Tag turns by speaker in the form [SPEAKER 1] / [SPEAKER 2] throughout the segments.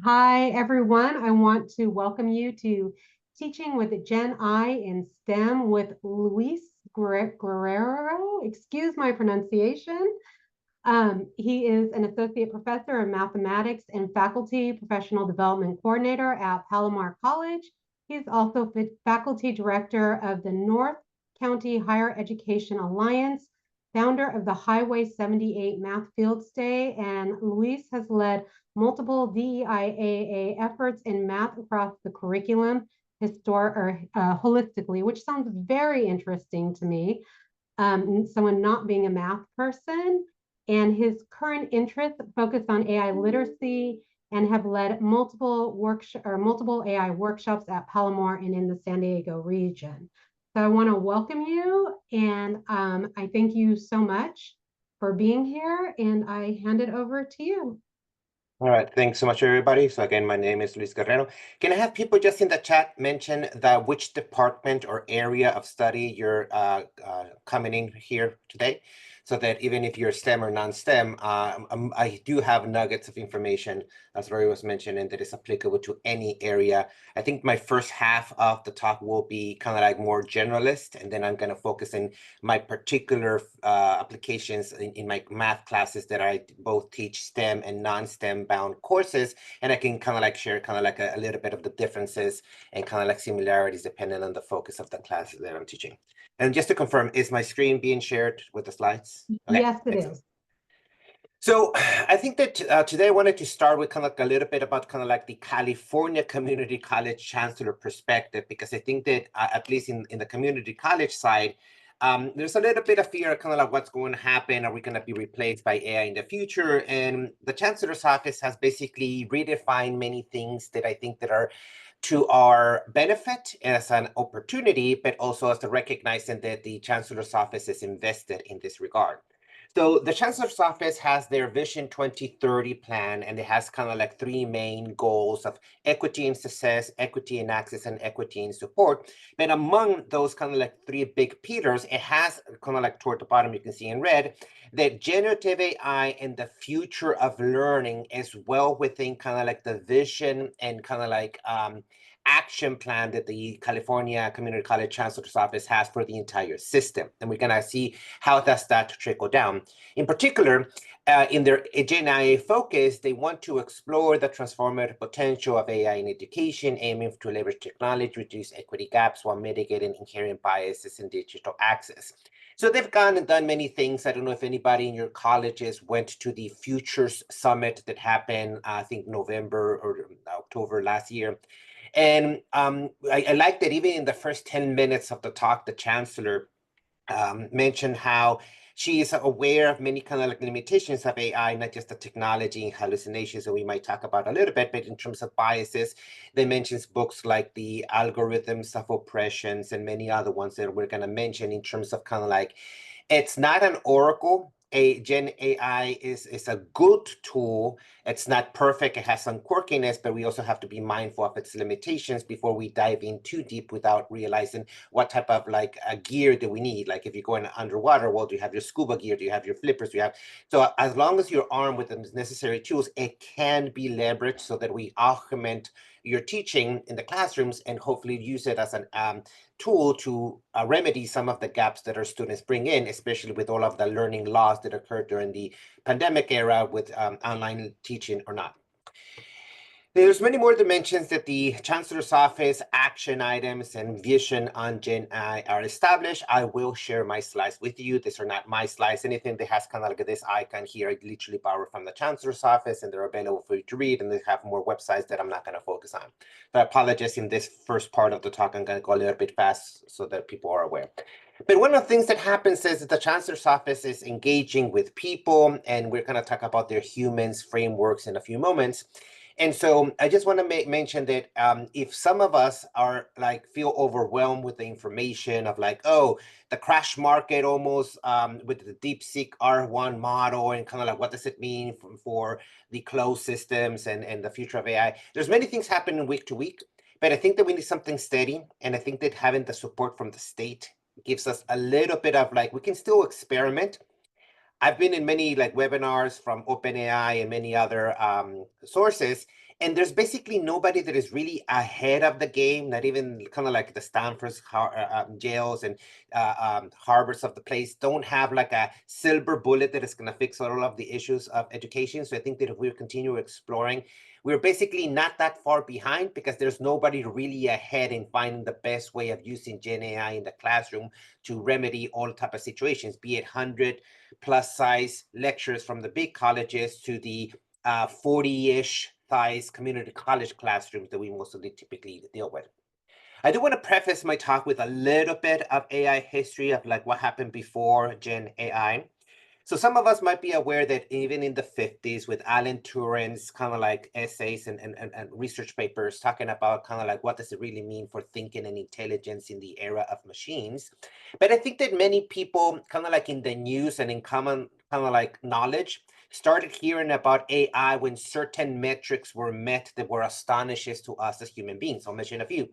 [SPEAKER 1] Hi, everyone. I want to welcome you to Teaching with GenAI in STEM with Luis Guerrero. Excuse my pronunciation. He is an associate professor of mathematics and faculty professional development coordinator at Palomar College. He's also faculty director of the North County Higher Education Alliance, founder of the Highway 78 Math Field Day, and Luis has led multiple DEIAA efforts in math across the curriculum, holistically, which sounds very interesting to me. Someone not being a math person, and his current interests focus on AI literacy and have led multiple AI workshops at Palomar and in the San Diego region. So I want to welcome you, and I thank you so much for being here, and I hand it over to you.
[SPEAKER 2] All right, thanks so much, everybody. So again, my name is Luis Guerrero. Can I have people just in the chat mention which department or area of study you're coming in here today? So that even if you're STEM or non-STEM, I do have nuggets of information, as Rory was mentioning, that is applicable to any area. I think my first half of the talk will be kind of like more generalist, and then I'm going to focus in my particular applications in my math classes that I both teach STEM and non-STEM bound courses, and I can kind of like share kind of like a little bit of the differences and kind of like similarities depending on the focus of the classes that I'm teaching. And just to confirm, is my screen being shared with the slides?
[SPEAKER 1] Okay, yes, it is.
[SPEAKER 2] So I think that today I wanted to start with kind of like a little bit about kind of like the California Community College Chancellor perspective, because I think that at least in the community college side, there's a little bit of fear kind of like what's going to happen. Are we going to be replaced by AI in the future? And the Chancellor's office has basically redefined many things that I think that are to our benefit as an opportunity, but also as to recognizing that the Chancellor's office is invested in this regard. So the Chancellor's office has their Vision 2030 plan, and it has kind of like three main goals of equity in success, equity in access, and equity in support. But among those kind of like three big pillars, it has kind of like toward the bottom, you can see in red, that generative AI and the future of learning is well within kind of like the vision and kind of like action plan that the California Community College Chancellor's Office has for the entire system. And we're going to see how does that trickle down. In particular, in their GenAI focus, they want to explore the transformative potential of AI in education, aiming to leverage technology, reduce equity gaps while mitigating inherent biases in digital access. So they've gone and done many things. I don't know if anybody in your colleges went to the Futures Summit that happened, I think November or October last year. And I like that even in the first 10 minutes of the talk, the chancellor mentioned how she is aware of many kind of like limitations of AI, not just the technology and hallucinations that we might talk about a little bit, but in terms of biases, they mentions books like The Algorithms of Oppressions and many other ones that we're going to mention in terms of kind of like, it's not an oracle. Gen AI is a good tool. It's not perfect. It has some quirkiness, but we also have to be mindful of its limitations before we dive in too deep without realizing what type of like gear do we need. Like if you're going underwater, well, do you have your scuba gear? Do you have your flippers? Do you have? So as long as you're armed with the necessary tools, it can be leveraged so that we augment your teaching in the classrooms and hopefully use it as an tool to remedy some of the gaps that our students bring in, especially with all of the learning loss that occurred during the pandemic era with online teaching or not. There's many more dimensions that the Chancellor's Office action items and vision on GenAI are established. I will share my slides with you. These are not my slides. Anything that has kind of like this icon here, I literally borrow from the Chancellor's Office, and they're available for you to read, and they have more websites that I'm not going to focus on. So I apologize in this first part of the talk. I'm going to go a little bit fast so that people are aware. But one of the things that happens is that the Chancellor's Office is engaging with people, and we're going to talk about their humans frameworks in a few moments. And so I just want to mention that if some of us are like feel overwhelmed with the information of like, oh, the crash market almost with the DeepSeek R1 model and kind of like what does it mean for the closed systems and the future of AI, there's many things happening week to week, but I think that we need something steady. And I think that having the support from the state gives us a little bit of like, we can still experiment. I've been in many like webinars from OpenAI and many other sources, And there's basically nobody that is really ahead of the game, not even kind of like the Stanfords, Yales, and Harvards of the place don't have like a silver bullet that is going to fix all of the issues of education. So I think that if we continue exploring, we're basically not that far behind because there's nobody really ahead in finding the best way of using GenAI in the classroom to remedy all type of situations, be it 100+ size lectures from the big colleges to the 40-ish size community college classrooms that we mostly typically deal with. I do want to preface my talk with a little bit of AI history of like what happened before Gen AI. So some of us might be aware that even in the 50s with Alan Turing's kind of like essays and research papers talking about kind of like what does it really mean for thinking and intelligence in the era of machines. But I think that many people kind of like in the news and in common kind of like knowledge started hearing about AI when certain metrics were met that were astonishes to us as human beings. I'll mention a few.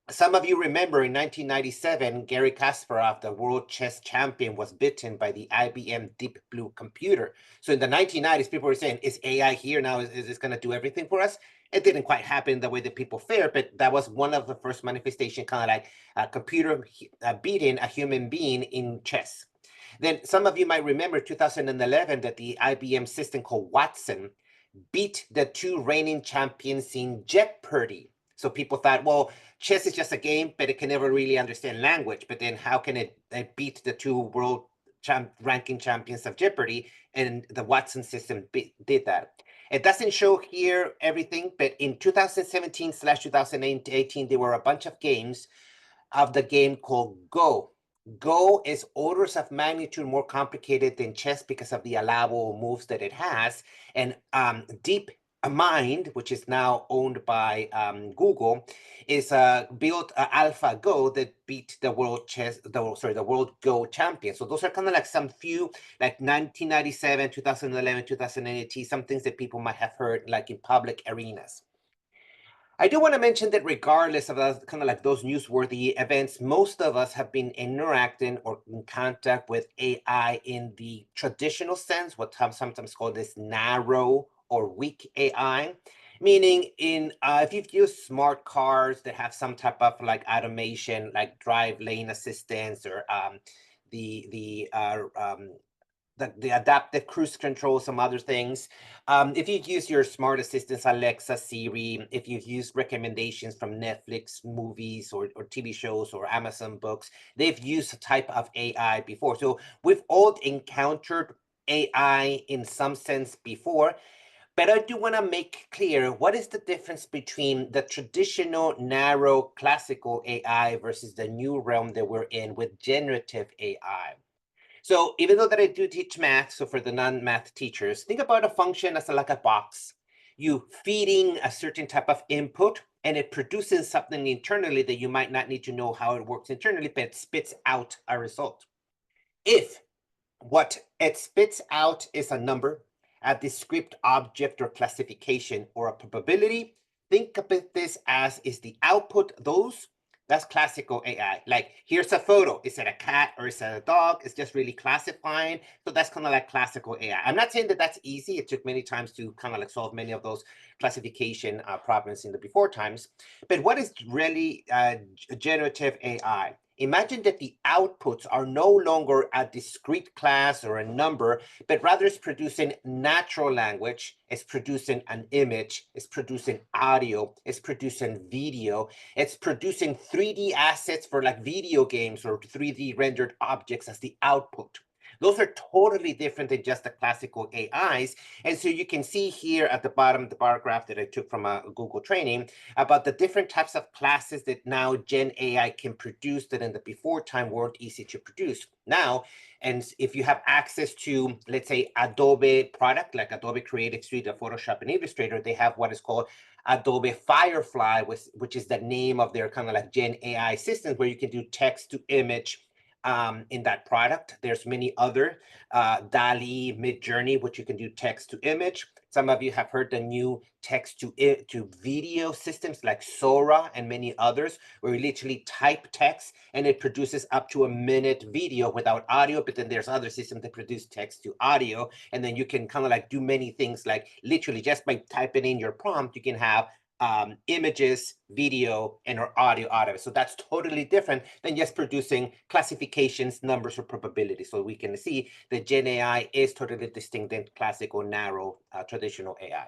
[SPEAKER 2] Some of you remember in 1997, Garry Kasparov, the world chess champion, was bitten by the IBM Deep Blue computer. So in the 1990s, people were saying, is AI here now? Is this going to do everything for us? It didn't quite happen the way that people feared, but that was one of the first manifestations, kind of like a computer beating a human being in chess. Then some of you might remember 2011 that the IBM system called Watson beat the two reigning champions in Jeopardy. So people thought, well, chess is just a game, but it can never really understand language. But then how can it beat the two world ranking champions of Jeopardy? And the Watson system did that. It doesn't show here everything, but in 2017/2018, there were a bunch of games of the game called Go. Go is orders of magnitude more complicated than chess because of the allowable moves that it has. And Deep Mind, which is now owned by Google, is built AlphaGo that beat the world the world Go champion. So those are kind of like some few, like 1997, 2011, 2018, some things that people might have heard like in public arenas. I do want to mention that regardless of those, kind of like those newsworthy events, most of us have been interacting or in contact with AI in the traditional sense, what sometimes called this narrow or weak AI, meaning in if you've used smart cars that have some type of like automation, like drive lane assistance or the adaptive cruise control, some other things. If you use your smart assistants, Alexa, Siri, if you've used recommendations from Netflix movies or TV shows or Amazon books, they've used a type of AI before. So we've all encountered AI in some sense before. But I do want to make clear what is the difference between the traditional, narrow, classical AI versus the new realm that we're in with generative AI. So even though that I do teach math, so for the non-math teachers, think about a function as like a box. You feeding a certain type of input and it produces something internally that you might not need to know how it works internally, but it spits out a result. If what it spits out is a number, a discrete object or classification or a probability, think of this as is the output that's classical AI. Like here's a photo. Is it a cat or is it a dog? It's just really classifying. So that's kind of like classical AI. I'm not saying that that's easy. It took many times to kind of like solve many of those classification problems in the before times. But what is really generative AI? Imagine that the outputs are no longer a discrete class or a number, but rather it's producing natural language, it's producing an image, it's producing audio, it's producing video, it's producing 3D assets for like video games or 3D rendered objects as the output. Those are totally different than just the classical AIs. And so you can see here at the bottom, the bar graph that I took from a Google training about the different types of classes that now Gen AI can produce that in the before time weren't easy to produce. Now, and if you have access to, let's say, Adobe product, like Adobe Creative Suite or Photoshop and Illustrator, they have what is called Adobe Firefly, which is the name of their kind of like Gen AI systems where you can do text to image, in that product. There's many other, DALL-E, Midjourney, which you can do text to image. Some of you have heard the new text to video systems like Sora and many others, where you literally type text and it produces up to a minute video without audio. But then there's other systems that produce text to audio, and then you can kind of like do many things, like literally just by typing in your prompt, you can have images, video, and or audio out of it. So that's totally different than just producing classifications, numbers, or probabilities. So we can see that GenAI is totally distinct than classical, narrow, traditional AI.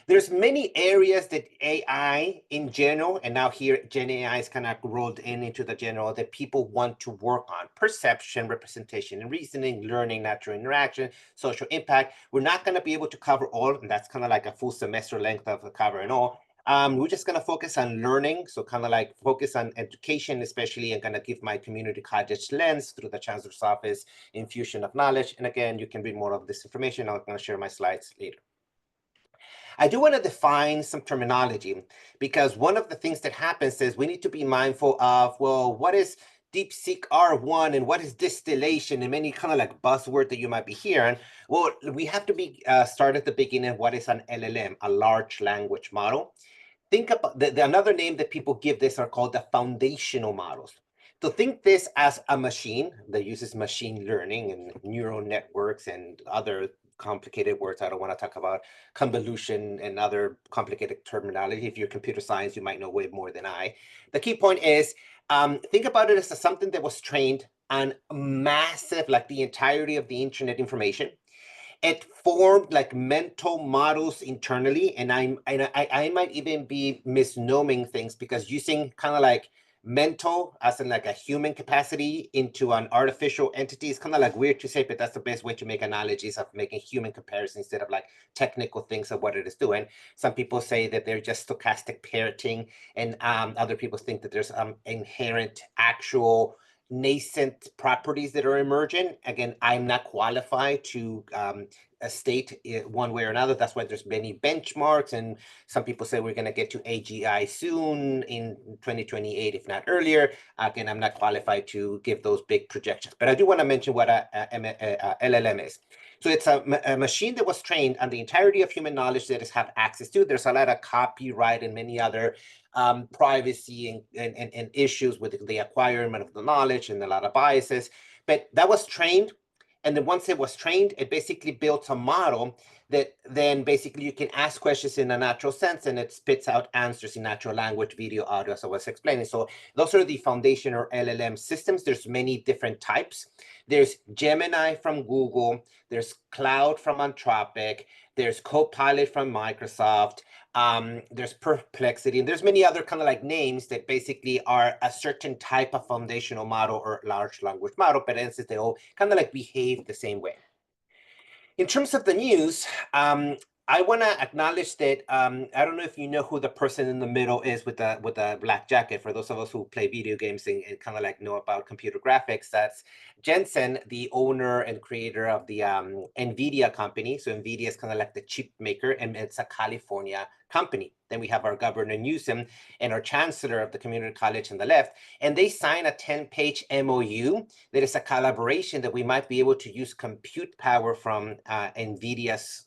[SPEAKER 2] There's many areas that AI in general, and now here GenAI is kind of rolled into the general, that people want to work on: perception, representation and reasoning, learning, natural interaction, social impact. We're not going to be able to cover all, and that's kind of like a full semester length of covering all. We're just going to focus on learning, so kind of like focus on education, especially, and going to give my community college lens through the Chancellor's Office infusion of knowledge. And again, you can read more of this information. I'm going to share my slides later. I do want to define some terminology, because one of the things that happens is we need to be mindful of, well, what is DeepSeek R1 and what is distillation and many kind of like buzzword that you might be hearing. Well, we have to start at the beginning. What is an LLM, a large language model? Think about another name that people give this are called the foundational models. So think this as a machine that uses machine learning and neural networks and other complicated words. I don't want to talk about convolution and other complicated terminology. If you're computer science, you might know way more than I. The key point is, think about it as something that was trained on massive, like the entirety of the internet information. It formed like mental models internally, and I might even be misnoming things, because using kind of like mental as in like a human capacity into an artificial entity is kind of like weird to say, but that's the best way to make analogies of making human comparisons instead of like technical things of what it is doing. Some people say that they're just stochastic parroting, and other people think that there's inherent actual nascent properties that are emerging. Again, I'm not qualified to state it one way or another. That's why there's many benchmarks, and some people say we're going to get to AGI soon in 2028, if not earlier. Again, I'm not qualified to give those big projections, but I do want to mention what a LLM is. So it's a machine that was trained on the entirety of human knowledge that is have access to. There's a lot of copyright and many other privacy and issues with the acquirement of the knowledge, and a lot of biases. But that was trained. And then once it was trained, it basically built a model that then basically you can ask questions in a natural sense, and it spits out answers in natural language, video, audio, as I was explaining. So those are the foundation or LLM systems. There's many different types. There's Gemini from Google. There's Cloud from Anthropic. There's Copilot from Microsoft. There's Perplexity, and there's many other kind of like names that basically are a certain type of foundational model or large language model, but in essence, they all kind of like behave the same way. In terms of the news, I want to acknowledge that I don't know if you know who the person in the middle is with the black jacket. For those of us who play video games and kind of like know about computer graphics, that's Jensen, the owner and creator of the NVIDIA company. So NVIDIA is kind of like the chip maker, and it's a California company. Then we have our Governor Newsom and our Chancellor of the Community College on the left, and they sign a 10-page MOU that is a collaboration that we might be able to use compute power from NVIDIA's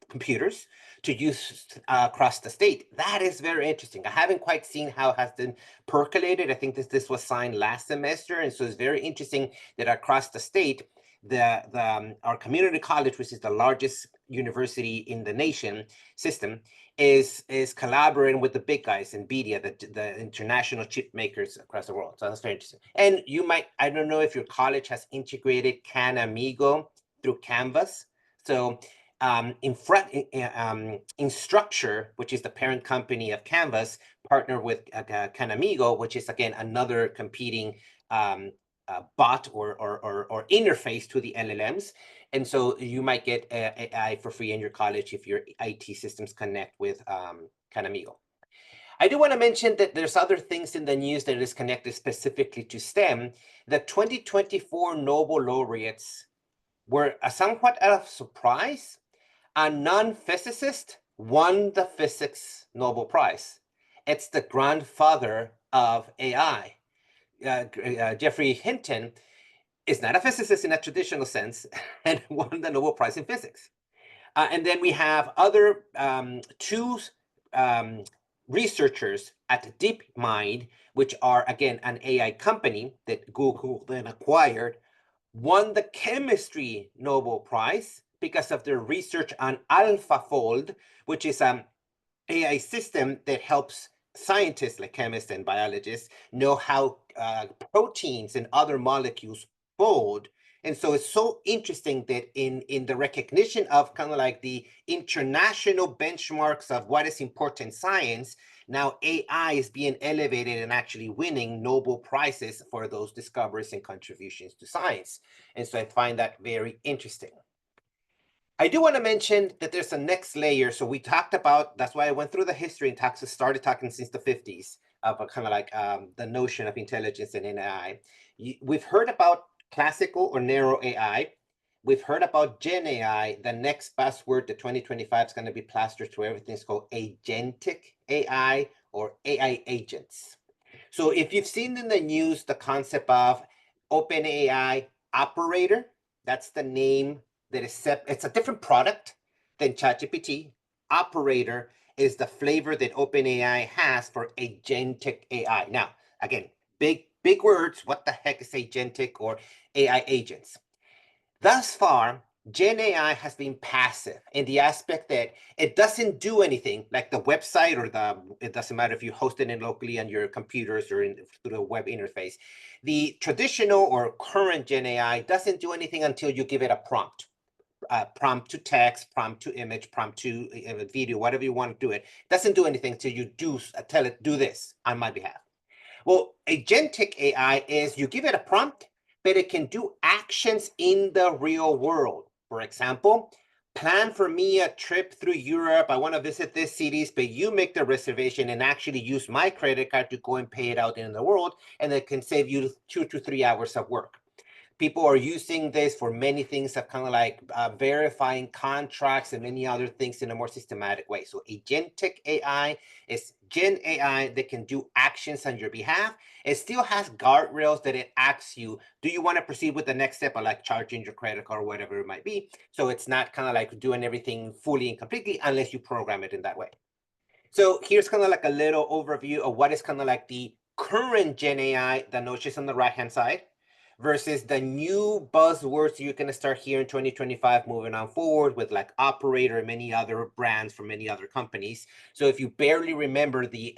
[SPEAKER 2] computers to use across the state. That is very interesting. I haven't quite seen how it has been percolated. I think this was signed last semester, and so it's very interesting that across the state, our community college, which is the largest university in the nation system, is collaborating with the big guys, NVIDIA, the international chip makers across the world. So that's very interesting. And you might, I don't know if your college has integrated CanAmigo through Canvas. So Instructor, which is the parent company of Canvas, partner with CanAmigo, which is again another competing bot or interface to the LLMs. And so you might get AI for free in your college if your IT systems connect with CanAmigo. I do want to mention that there's other things in the news that is connected specifically to STEM. The 2024 Nobel laureates were somewhat of a surprise. A non-physicist won the physics Nobel Prize. It's the grandfather of AI. Jeffrey Hinton is not a physicist in a traditional sense and won the Nobel Prize in Physics. And then we have other two researchers at DeepMind, which are, again, an AI company that Google then acquired, won the chemistry Nobel Prize because of their research on AlphaFold, which is an AI system that helps scientists like chemists and biologists know how proteins and other molecules fold. And so it's so interesting that in the recognition of kind of like the international benchmarks of what is important science, now AI is being elevated and actually winning Nobel Prizes for those discoveries and contributions to science. And so I find that very interesting. I do want to mention that there's a next layer. So we talked about, that's why I went through the history and started talking since the 50s of kind of like the notion of intelligence and AI. We've heard about classical or narrow AI. We've heard about GenAI. The next buzzword, the 2025 is going to be plastered to everything. It's called agentic AI or AI agents. So if you've seen in the news the concept of OpenAI operator, that's the name that is set. It's a different product than ChatGPT. Operator is the flavor that OpenAI has for agentic AI. Now, again, big words. What the heck is agentic or AI agents? Thus far, GenAI has been passive in the aspect that it doesn't do anything like the website or it doesn't matter if you host it in locally on your computers or through the web interface. The traditional or current GenAI doesn't do anything until you give it a prompt. Prompt to text, prompt to image, prompt to video, whatever you want to do it. Doesn't do anything until you tell it, do this on my behalf. Well, agentic AI is you give it a prompt, but it can do actions in the real world. For example, plan for me a trip through Europe. I want to visit these cities, but you make the reservation and actually use my credit card to go and pay it out in the world, and it can save you 2 to 3 hours of work. People are using this for many things of kind of like verifying contracts and many other things in a more systematic way. So agentic AI is Gen AI that can do actions on your behalf. It still has guardrails that it asks you, do you want to proceed with the next step of like charging your credit card or whatever it might be? So it's not kind of like doing everything fully and completely unless you program it in that way. So here's kind of like a little overview of what is kind of like the current Gen AI, the notions on the right-hand side, versus the new buzzwords you're going to start here in 2025 moving on forward with like operator and many other brands from many other companies. So if you barely remember the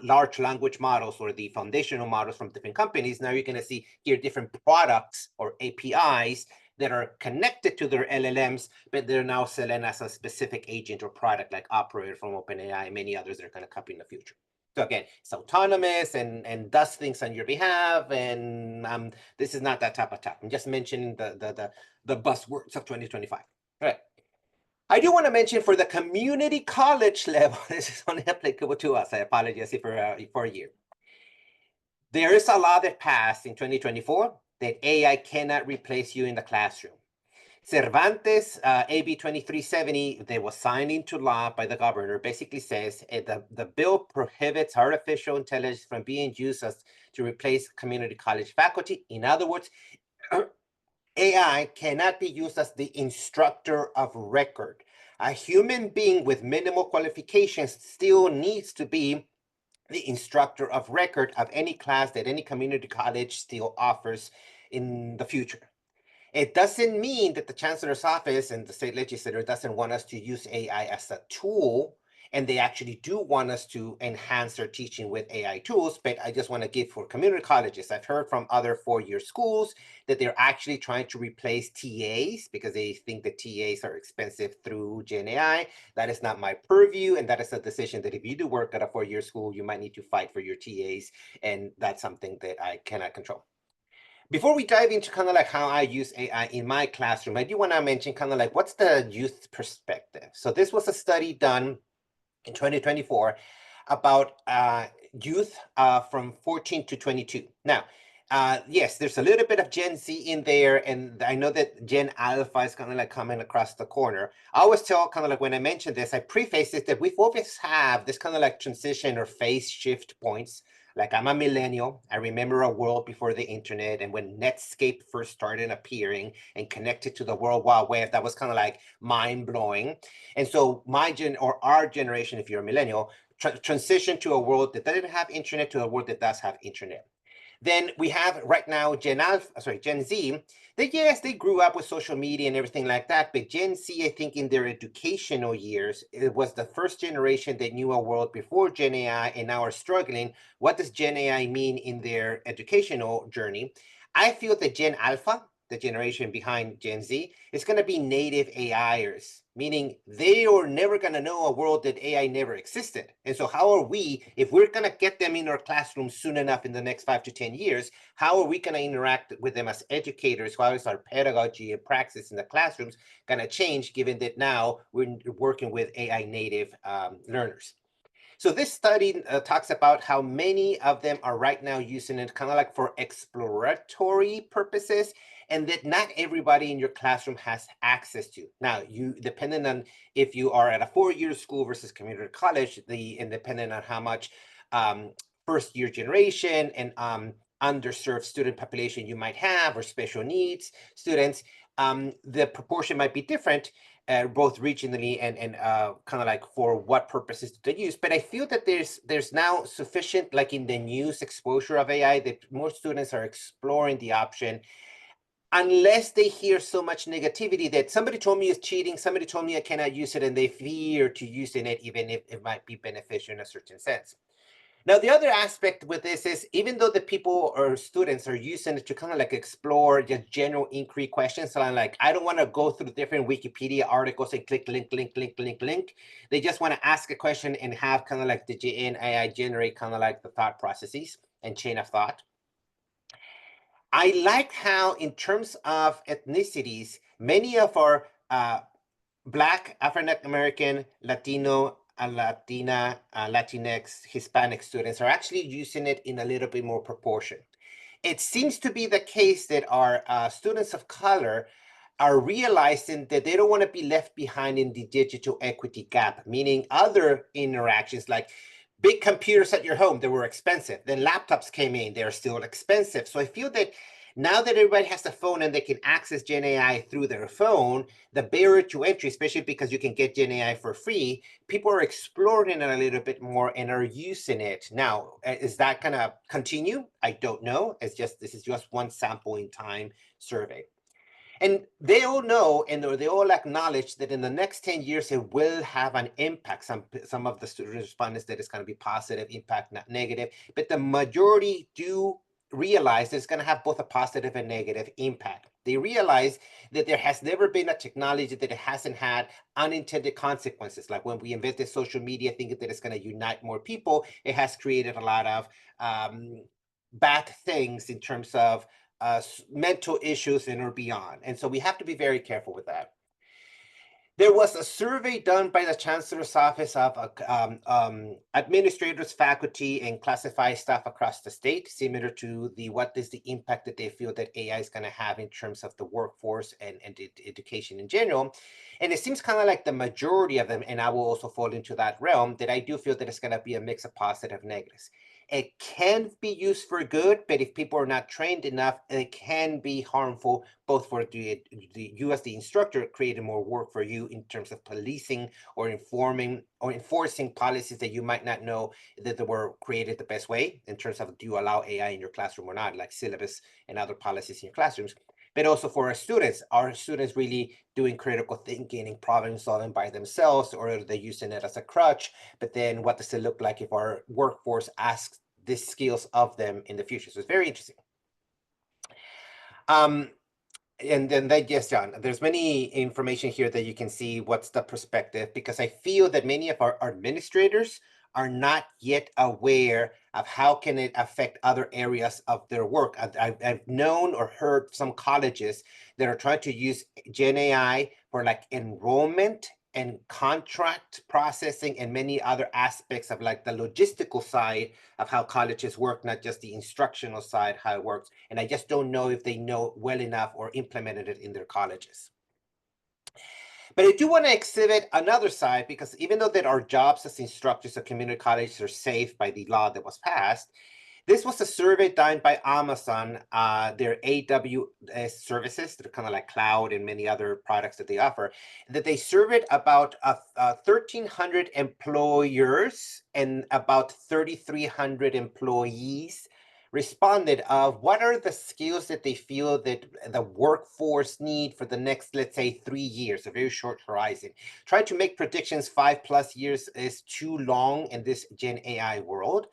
[SPEAKER 2] large language models or the foundational models from different companies, now you're going to see here different products or APIs that are connected to their LLMs, but they're now selling as a specific agent or product like operator from OpenAI and many others that are going to come in the future. So again, it's autonomous and does things on your behalf. And this is not that type of talk. I'm just mentioning the buzzwords of 2025. All right. I do want to mention for the community college level, this is only applicable to us. I apologize for a year. There is a law that passed in 2024 that AI cannot replace you in the classroom. Cervantes, AB 2370, that was signed into law by the governor, basically says the bill prohibits artificial intelligence from being used to replace community college faculty. In other words, AI cannot be used as the instructor of record. A human being with minimal qualifications still needs to be the instructor of record of any class that any community college still offers in the future. It doesn't mean that the chancellor's office and the state legislature doesn't want us to use AI as a tool, and they actually do want us to enhance their teaching with AI tools, but I just want to give for community colleges. I've heard from other four-year schools that they're actually trying to replace TAs because they think that TAs are expensive through GenAI. That is not my purview, and that is a decision that if you do work at a four-year school, you might need to fight for your TAs, and that's something that I cannot control. Before we dive into kind of like how I use AI in my classroom, I do want to mention kind of like what's the youth perspective. So this was a study done in 2024 about youth from 14 to 22. Now, yes, there's a little bit of Gen Z in there, and I know that Gen Alpha is kind of like coming across the corner. I always tell kind of like when I mention this, I preface it that we've always have this kind of like transition or phase shift points Like, I'm a millennial. I remember a world before the internet, and when Netscape first started appearing and connected to the World Wide Web, that was kind of like mind-blowing. And so our generation, if you're a millennial, transitioned to a world that didn't have internet to a world that does have internet. Then we have right now Gen Z. Yes, they grew up with social media and everything like that, but Gen Z, I think in their educational years, it was the first generation that knew a world before Gen AI and now are struggling. What does Gen AI mean in their educational journey? I feel that Gen Alpha, the generation behind Gen Z, is going to be native AIers, meaning they are never going to know a world that AI never existed. And so how are we, if we're going to get them in our classrooms soon enough in the next 5 to 10 years, how are we going to interact with them as educators? How is our pedagogy and praxis in the classrooms going to change, given that now we're working with AI native learners? So this study talks about how many of them are right now using it kind of like for exploratory purposes, and that not everybody in your classroom has access to. Now, depending on if you are at a 4-year school versus community college, and depending on how much first-year generation and underserved student population you might have, or special needs students, the proportion might be different. Both regionally and kind of like for what purposes do they use. But I feel that there's now sufficient, like in the news exposure of AI, that more students are exploring the option, unless they hear so much negativity that somebody told me it's cheating, somebody told me I cannot use it, and they fear to using it, even if it might be beneficial in a certain sense. Now, the other aspect with this is, even though the people or students are using it to kind of like explore just general inquiry questions, so I'm like, I don't want to go through different Wikipedia articles and click link. They just want to ask a question and have kind of like the GenAI generate kind of like the thought processes and chain of thought. I like how, in terms of ethnicities, many of our Black, African American, Latino, Latina, Latinx, Hispanic students are actually using it in a little bit more proportion. It seems to be the case that our students of color are realizing that they don't want to be left behind in the digital equity gap, meaning other interactions like big computers at your home, they were expensive. Then laptops came in, they're still expensive. So I feel that now that everybody has a phone and they can access GenAI through their phone, the barrier to entry, especially because you can get GenAI for free, people are exploring it a little bit more and are using it. Now, is that going to continue? I don't know. This is just one sample in time survey. And they all know, and they all acknowledge that in the next 10 years, it will have an impact. Some of the student respondents that it's going to be positive impact, not negative, but the majority do realize that it's going to have both a positive and negative impact. They realize that there has never been a technology that it hasn't had unintended consequences. Like when we invented social media, thinking that it's going to unite more people, it has created a lot of bad things in terms of mental issues and or beyond. And so we have to be very careful with that. There was a survey done by the Chancellor's Office of administrators, faculty, and classified staff across the state, similar to what is the impact that they feel that AI is going to have in terms of the workforce and education in general. And it seems kind of like the majority of them, and I will also fall into that realm, that I do feel that it's going to be a mix of positive and negatives. It can be used for good, but if people are not trained enough, it can be harmful, both for you as the instructor, creating more work for you in terms of policing or informing or enforcing policies that you might not know that they were created the best way, in terms of, do you allow AI in your classroom or not, like syllabus and other policies in your classrooms. But also for our students really doing critical thinking and problem solving by themselves, or are they using it as a crutch? But then what does it look like if our workforce asks these skills of them in the future? So it's very interesting. And then yes, John, there's many information here that you can see what's the perspective, because I feel that many of our administrators are not yet aware of how can it affect other areas of their work. I've known or heard some colleges that are trying to use GenAI for like enrollment and contract processing and many other aspects of like the logistical side of how colleges work, not just the instructional side, how it works. And I just don't know if they know well enough or implemented it in their colleges. But I do want to exhibit another side, because even though that our jobs as instructors of community colleges are safe by the law that was passed, This was a survey done by Amazon, their AWS services, that are kind of like cloud and many other products that they offer, that they surveyed about 1,300 employers and about 3,300 employees responded of what are the skills that they feel that the workforce need for the next, let's say, 3 years, a very short horizon. Try to make predictions 5+ years is too long in this Gen AI world.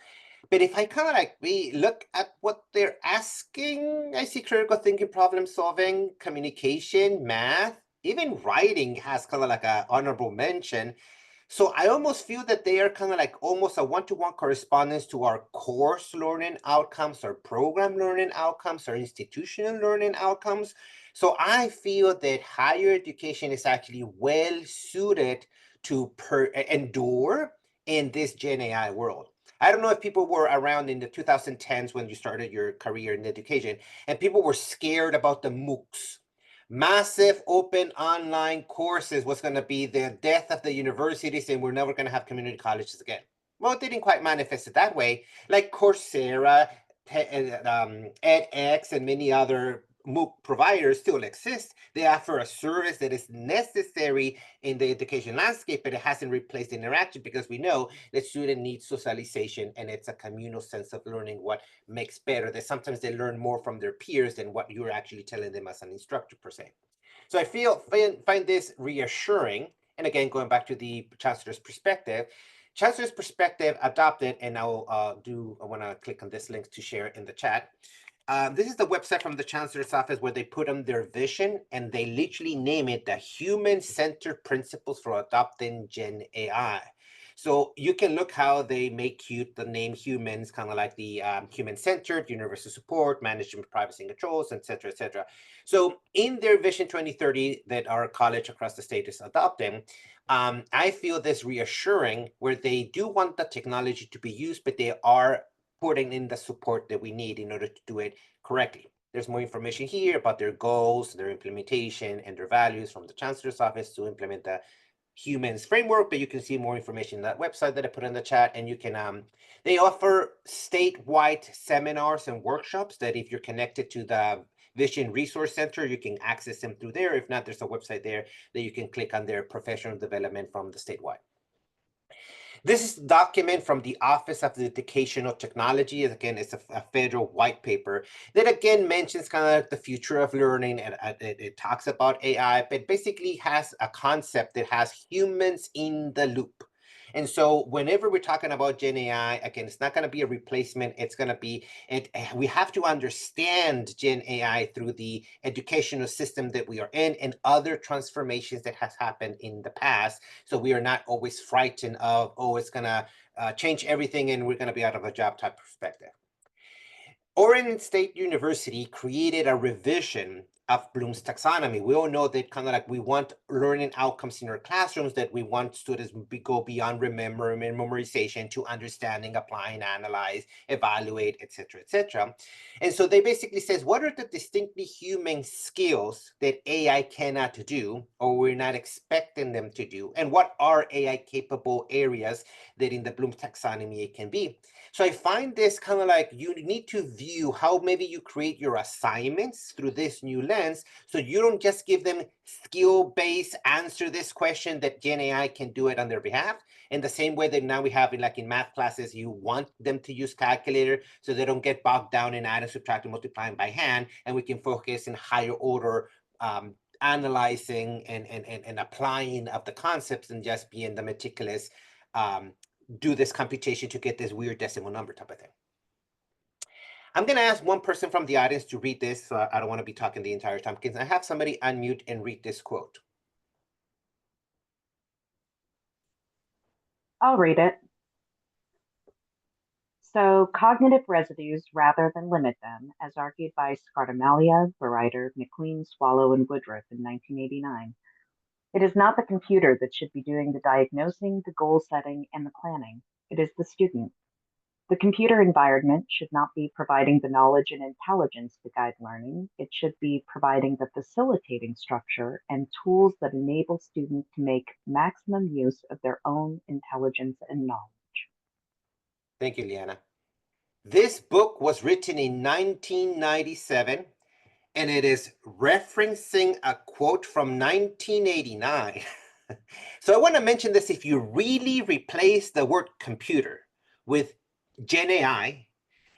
[SPEAKER 2] But if I kind of like we look at what they're asking, I see critical thinking, problem solving, communication, math, even writing has kind of like a honorable mention. So I almost feel that they are kind of like almost a one-to-one correspondence to our course learning outcomes, our program learning outcomes, our institutional learning outcomes. So I feel that higher education is actually well suited to endure in this Gen AI world. I don't know if people were around in the 2010s when you started your career in education, and people were scared about the MOOCs. Massive open online courses was going to be the death of the universities, and we're never going to have community colleges again. Well, it didn't quite manifest it that way. Like Coursera, edX, and many other MOOC providers still exist. They offer a service that is necessary in the education landscape, but it hasn't replaced interaction, because we know that student needs socialization, and it's a communal sense of learning what makes better. That sometimes they learn more from their peers than what you're actually telling them as an instructor per se. So I find this reassuring. And again, going back to the chancellor's perspective, adopted, and I want to click on this link to share in the chat. This is the website from the Chancellor's office where they put on their vision, and they literally name it the Human-Centered Principles for Adopting Gen AI. So you can look how they make cute the name humans, kind of like the human-centered, universal support, management, privacy and controls, et cetera, et cetera. So in their Vision 2030 that our college across the state is adopting, I feel this reassuring, where they do want the technology to be used, but they are putting in the support that we need in order to do it correctly. There's more information here about their goals, their implementation, and their values from the Chancellor's office to implement the humans framework, but you can see more information on that website that I put in the chat. And you can, they offer statewide seminars and workshops that if you're connected to the Vision Resource Center, you can access them through there. If not, there's a website there that you can click on their professional development from the statewide. This is a document from the Office of Educational Technology. Again, it's a federal white paper that again mentions kind of like the future of learning, and it talks about AI, but basically has a concept that has humans in the loop. And so whenever we're talking about Gen AI, again, it's not going to be a replacement. It's going to be, we have to understand Gen AI through the educational system that we are in and other transformations that has happened in the past. So we are not always frightened of, oh, it's going to change everything and we're going to be out of a job type perspective. Oregon State University created a revision of Bloom's taxonomy. We all know that kind of like we want learning outcomes in our classrooms, that we want students to go beyond memorization to understanding, applying, analyze, evaluate, etc., etc. And so they basically says, what are the distinctly human skills that AI cannot do, or we're not expecting them to do? And what are AI capable areas that in the Bloom taxonomy it can be? So I find this kind of like you need to view how maybe you create your assignments through this new lens. So you don't just give them skill-based answer this question that Gen AI can do it on their behalf. In the same way that now we have in math classes, you want them to use calculator so they don't get bogged down in adding, subtracting, multiplying by hand, and we can focus in higher order analyzing and applying of the concepts and just being the meticulous do this computation to get this weird decimal number type of thing. I'm going to ask one person from the audience to read this. So I don't want to be talking the entire time. Can I have somebody unmute and read this quote?
[SPEAKER 3] I'll read it. So cognitive residues rather than limit them, as argued by Scartamalia, Bereiter, McLean, Swallow, and Woodruff in 1989. It is not the computer that should be doing the diagnosing, the goal setting, and the planning. It is the student. The computer environment should not be providing the knowledge and intelligence to guide learning. It should be providing the facilitating structure and tools that enable students to make maximum use of their own intelligence and knowledge.
[SPEAKER 2] Thank you, Liana. This book was written in 1997, and it is referencing a quote from 1989. So I want to mention this. If you really replace the word computer with GenAI,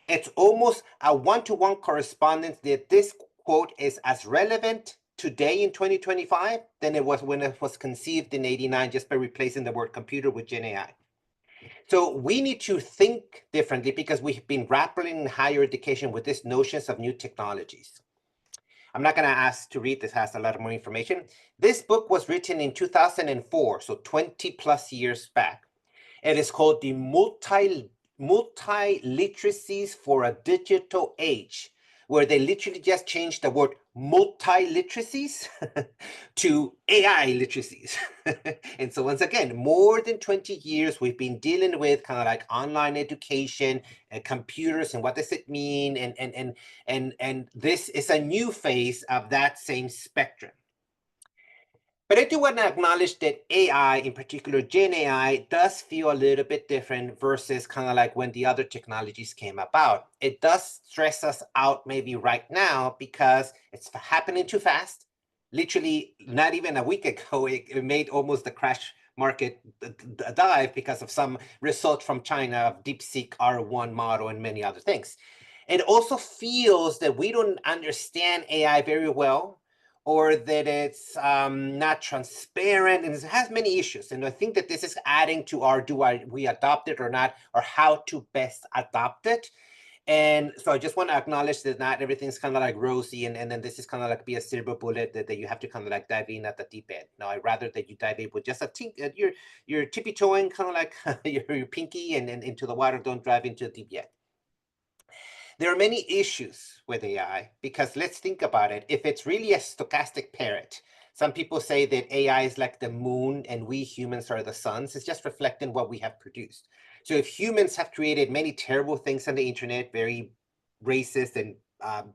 [SPEAKER 2] it's almost a one-to-one correspondence that this quote is as relevant today in 2025 than it was when it was conceived in 89, just by replacing the word computer with GenAI. So we need to think differently because we've been grappling in higher education with these notions of new technologies. I'm not going to ask to read this, has a lot more information. This book was written in 2004, so 20 plus years back. It is called the Multi-Literacies for a Digital Age, where they literally just changed the word multi-literacies to AI literacies. And so once again, more than 20 years, we've been dealing with kind of like online education and computers and what does it mean? And this is a new phase of that same spectrum. But I do want to acknowledge that AI, in particular Gen AI, does feel a little bit different versus kind of like when the other technologies came about. It does stress us out maybe right now because it's happening too fast. Literally, not even a week ago, it made almost the crash market dive because of some results from China of DeepSeek R1 model and many other things. It also feels that we don't understand AI very well, or that it's not transparent, and it has many issues. And I think that this is adding to our we adopt it or not, or how to best adopt it. And so I just want to acknowledge that not everything's kind of like rosy, and then this is kind of like be a silver bullet that you have to kind of like dive in at the deep end. No, I'd rather that you dive in with just a tink, you're tippy-toeing kind of like your pinky and into the water. Don't dive into the deep yet. There are many issues with AI because let's think about it. If it's really a stochastic parrot, some people say that AI is like the moon and we humans are the suns. It's just reflecting what we have produced. So if humans have created many terrible things on the internet, very racist and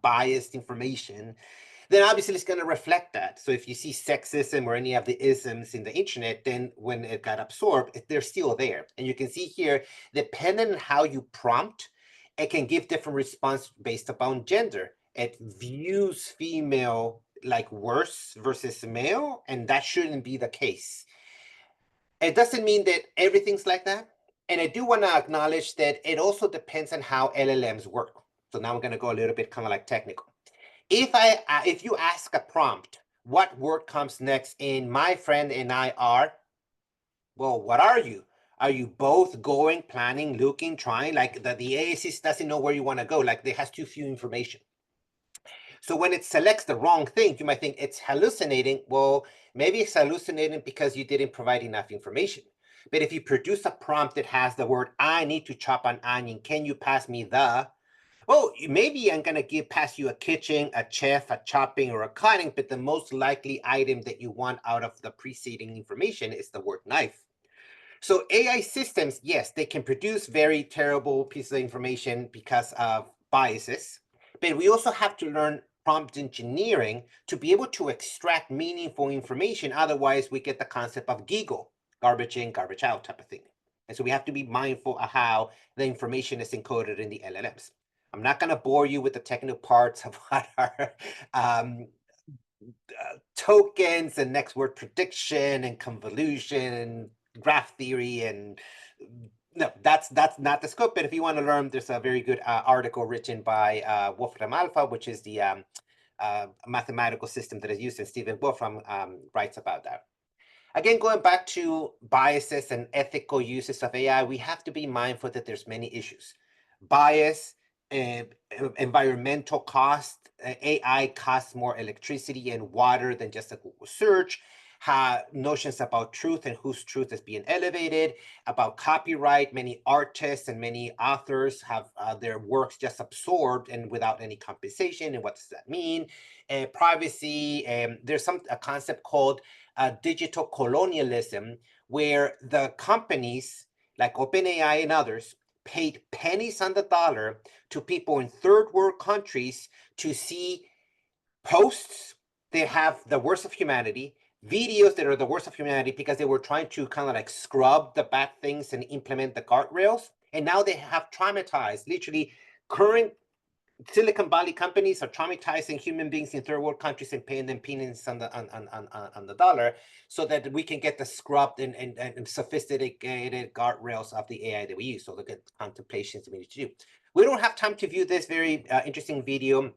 [SPEAKER 2] biased information, then obviously it's going to reflect that. So if you see sexism or any of the isms in the internet, then when it got absorbed, they're still there. And you can see here, depending on how you prompt, it can give different response based upon gender. It views female like worse versus male, and that shouldn't be the case. It doesn't mean that everything's like that. And I do want to acknowledge that it also depends on how LLMs work. So now I'm going to go a little bit kind of like technical. If you ask a prompt, what word comes next in my friend and I are, well, what are you? Are you both going, planning, looking, trying? Like the AAC doesn't know where you want to go. Like it has too few information. So when it selects the wrong thing, you might think it's hallucinating. Well, maybe it's hallucinating because you didn't provide enough information. But if you produce a prompt that has the word, I need to chop an onion, can you pass me the? Well, maybe I'm going to pass you a kitchen, a chef, a chopping, or a cutting, but the most likely item that you want out of the preceding information is the word knife. So AI systems, yes, they can produce very terrible pieces of information because of biases, but we also have to learn prompt engineering to be able to extract meaningful information. Otherwise, we get the concept of GIGO, garbage in, garbage out type of thing. And so we have to be mindful of how the information is encoded in the LLMs. I'm not going to bore you with the technical parts of what are tokens and next word prediction and convolution and graph theory, and no, that's not the scope. But if you want to learn, there's a very good article written by Wolfram Alpha, which is the mathematical system that is used, and Stephen Wolfram writes about that. Again, going back to biases and ethical uses of AI, we have to be mindful that there's many issues. Bias, environmental cost. AI costs more electricity and water than just a Google search. Notions about truth and whose truth is being elevated, about copyright. Many artists and many authors have their works just absorbed and without any compensation. And what does that mean? Privacy. There's a concept called digital colonialism, where the companies like OpenAI and others paid pennies on the dollar to people in third world countries to see posts that have the worst of humanity, videos that are the worst of humanity, because they were trying to kind of like scrub the bad things and implement the guardrails. And now they have traumatized literally current Silicon Valley companies are traumatizing human beings in third world countries and paying them peanuts on the dollar, so that we can get the scrubbed and sophisticated guardrails of the AI that we use. So look at contemplations we need to do. We don't have time to view this very interesting video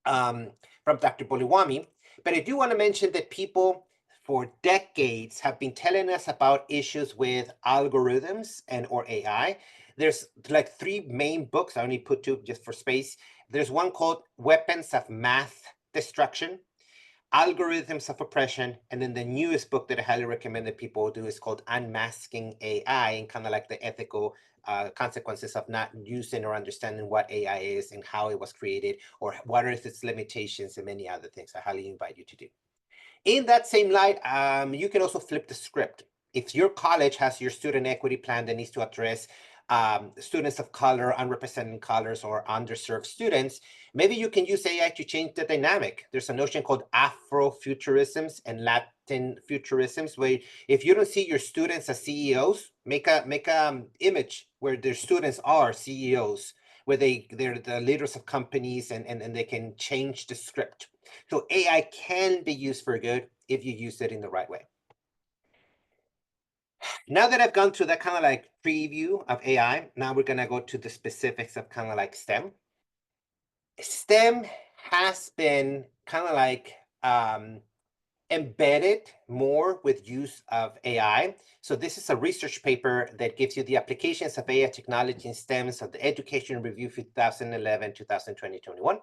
[SPEAKER 2] from Dr. Boliwami, but I do want to mention that people for decades have been telling us about issues with algorithms and or AI. There's like 3 main books. I only put 2 just for space. There's one called Weapons of Math Destruction, Algorithms of Oppression, and then the newest book that I highly recommend that people do is called Unmasking AI, and kind of like the ethical consequences of not using or understanding what AI is and how it was created, or what are its limitations, and many other things. I highly invite you to do. In that same light, you can also flip the script. If your college has your student equity plan that needs to address students of color, unrepresented colors, or underserved students, maybe you can use AI to change the dynamic. There's a notion called Afrofuturisms and Latin futurisms, where if you don't see your students as CEOs, make a image where their students are CEOs, where they're the leaders of companies, and they can change the script. So AI can be used for good if you use it in the right way. Now that I've gone through that kind of like preview of AI, now we're going to go to the specifics of kind of like STEM. STEM has been kind of like embedded more with use of AI. So this is a research paper that gives you the applications of AI technology in STEM, so the Education Review 2011, 2020, 21.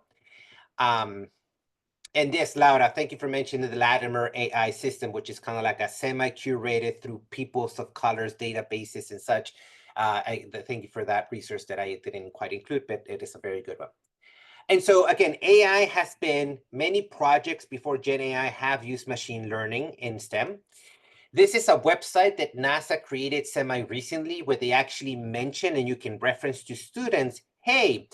[SPEAKER 2] And yes, Laura, thank you for mentioning the Latimer AI system, which is kind of like a semi-curated through peoples of colors databases and such. Thank you for that research that I didn't quite include, but it is a very good one. And so again, AI has been, many projects before GenAI have used machine learning in STEM. This is a website that NASA created semi-recently, where they actually mention, and you can reference to students, hey,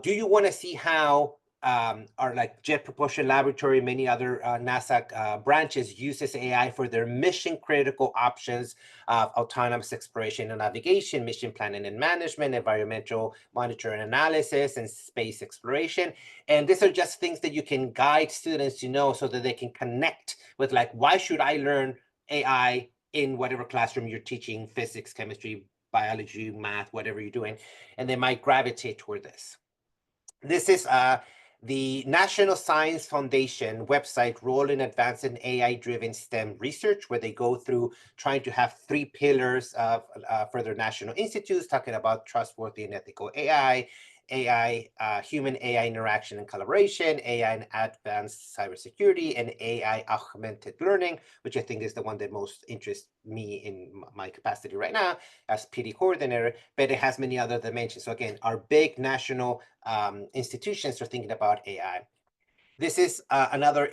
[SPEAKER 2] do you want to see how our like Jet Propulsion Laboratory, many other NASA branches uses AI for their mission critical options of autonomous exploration and navigation, mission planning and management, environmental monitoring and analysis, and space exploration. And these are just things that you can guide students to know, so that they can connect with, like, why should I learn AI in whatever classroom you're teaching, physics, chemistry, biology, math, whatever you're doing, and they might gravitate toward this. This is the National Science Foundation website, Role in Advancing AI-Driven STEM Research, where they go through trying to have 3 pillars of for their national institutes, talking about trustworthy and ethical AI, human AI interaction and collaboration, AI and advanced cybersecurity, and AI augmented learning, which I think is the one that most interests me in my capacity right now as PD coordinator, but it has many other dimensions. So again, our big national institutions are thinking about AI. This is another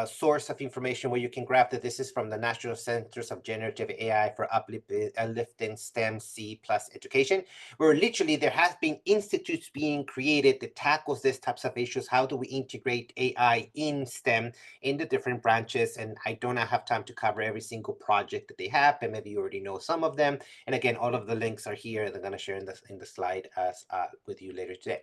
[SPEAKER 2] source of information where you can grab that. This is from the National Centers of Generative AI for Uplifting STEM C+ education, where literally there has been institutes being created that tackles these types of issues. How do we integrate AI in STEM in the different branches? And I don't have time to cover every single project that they have, but maybe you already know some of them. And again, all of the links are here. They're going to share in the slide with you later today.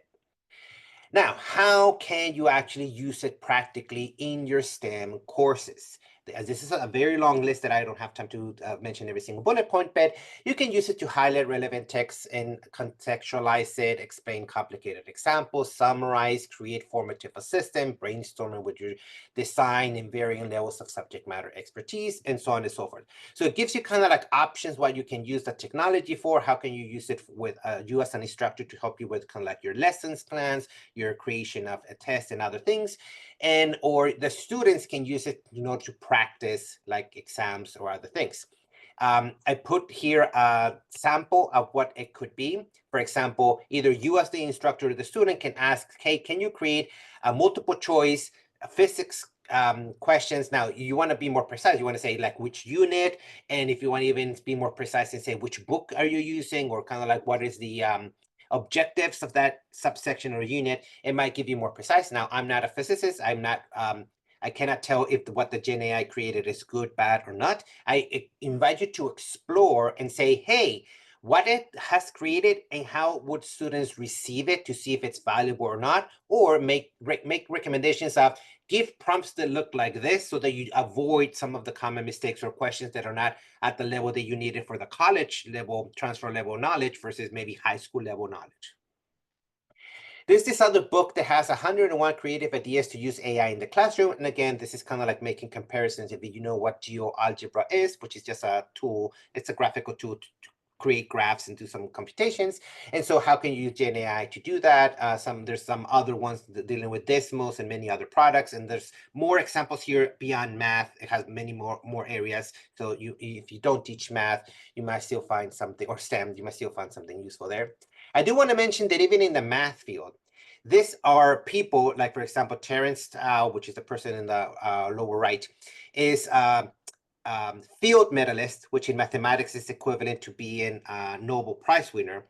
[SPEAKER 2] Now, how can you actually use it practically in your STEM courses? This is a very long list that I don't have time to mention every single bullet point, but you can use it to highlight relevant text and contextualize it, explain complicated examples, summarize, create formative assistant, brainstorming with your design in varying levels of subject matter expertise, and so on and so forth. So it gives you kind of like options what you can use the technology for. How can you use it with you as an instructor to help you with kind of like your lessons plans, your creation of a test and other things, and or the students can use it, you know, to practice like exams or other things. I put here a sample of what it could be. For example, either you as the instructor or the student can ask, hey, can you create a multiple choice physics questions? Now, you want to be more precise. You want to say like which unit, and if you want to even be more precise and say which book are you using, or kind of like what is the objectives of that subsection or unit, it might give you more precise. Now, I'm not a physicist. I'm not, I cannot tell if what the GenAI created is good, bad, or not. I invite you to explore and say, hey, what it has created and how would students receive it to see if it's valuable or not, or make recommendations of give prompts that look like this so that you avoid some of the common mistakes or questions that are not at the level that you needed for the college level, transfer level knowledge versus maybe high school level knowledge. There's this other book that has 101 creative ideas to use AI in the classroom. And again, this is kind of like making comparisons if you know what GeoAlgebra is, which is just a tool. It's a graphical tool to create graphs and do some computations. And so how can you use GenAI to do that? There's some other ones dealing with Desmos and many other products. And there's more examples here beyond math. It has many more areas. So if you don't teach math, you might still find something, or STEM, you might still find something useful there. I do want to mention that even in the math field, these are people like, for example, Terence Tao, which is the person in the lower right, is field medalist, which in mathematics is equivalent to being a Nobel Prize winner,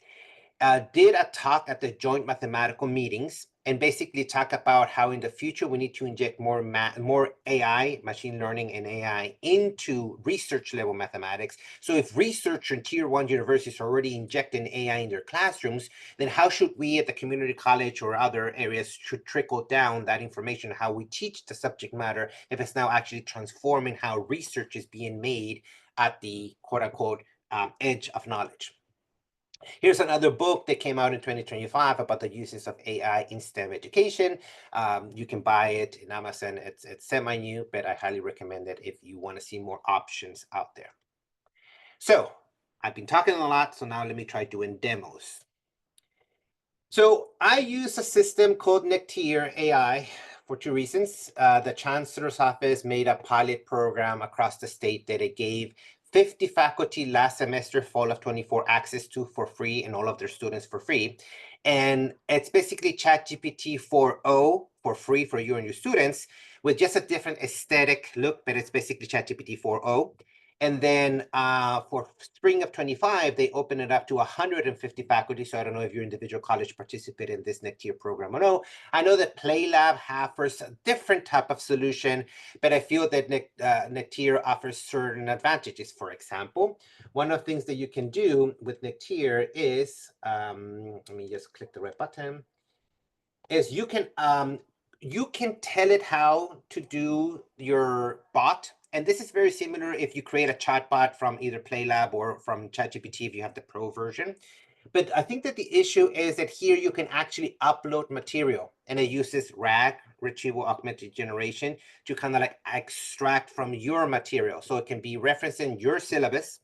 [SPEAKER 2] did a talk at the joint mathematical meetings and basically talk about how in the future we need to inject more AI, machine learning and AI into research level mathematics. So if research in tier 1 universities are already injecting AI in their classrooms, then how should we at the community college or other areas should trickle down that information, how we teach the subject matter, if it's now actually transforming how research is being made at the quote unquote edge of knowledge. Here's another book that came out in 2025 about the uses of AI in STEM education. You can buy it in Amazon. It's semi-new, but I highly recommend it if you want to see more options out there. So I've been talking a lot, so now let me try doing demos. So I use a system called NCHEA AI for 2 reasons. The Chancellor's Office made a pilot program across the state that it gave 50 faculty last semester, fall of 24, access to for free, and all of their students for free. And it's basically ChatGPT 4.0 for free for you and your students with just a different aesthetic look, but it's basically ChatGPT 4.0. And then for spring of 25, they open it up to 150 faculty. So I don't know if your individual college participated in this NCHEA program or no. I know that PlayLab offers a different type of solution, but I feel that NCHEA offers certain advantages. For example, one of the things that you can do with NCHEA is, let me just click the right button, is you can tell it how to do your bot. And this is very similar if you create a chatbot from either PlayLab or from ChatGPT if you have the pro version. But I think that the issue is that here you can actually upload material, and it uses RAG, retrieval augmented generation, to kind of like extract from your material. So it can be referencing your syllabus,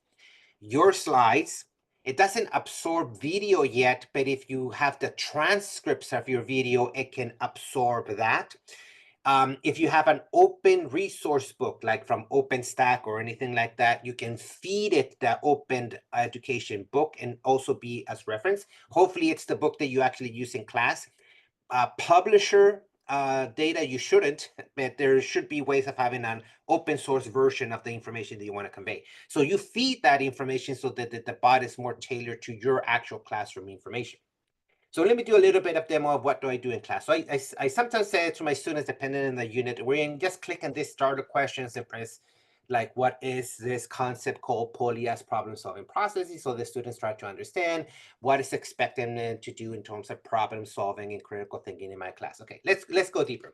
[SPEAKER 2] your slides. It doesn't absorb video yet, but if you have the transcripts of your video, it can absorb that. If you have an open resource book, like from OpenStack or anything like that, you can feed it the open education book and also be as reference. Hopefully it's the book that you actually use in class. Publisher data, you shouldn't, but there should be ways of having an open source version of the information that you want to convey. So you feed that information so that the bot is more tailored to your actual classroom information. So let me do a little bit of demo of what do I do in class. So I sometimes say to my students, depending on the unit we're in, just click on this starter questions and press like, what is this concept called polyas problem-solving processes? So the students try to understand what is expected them to do in terms of problem-solving and critical thinking in my class. Okay, let's go deeper.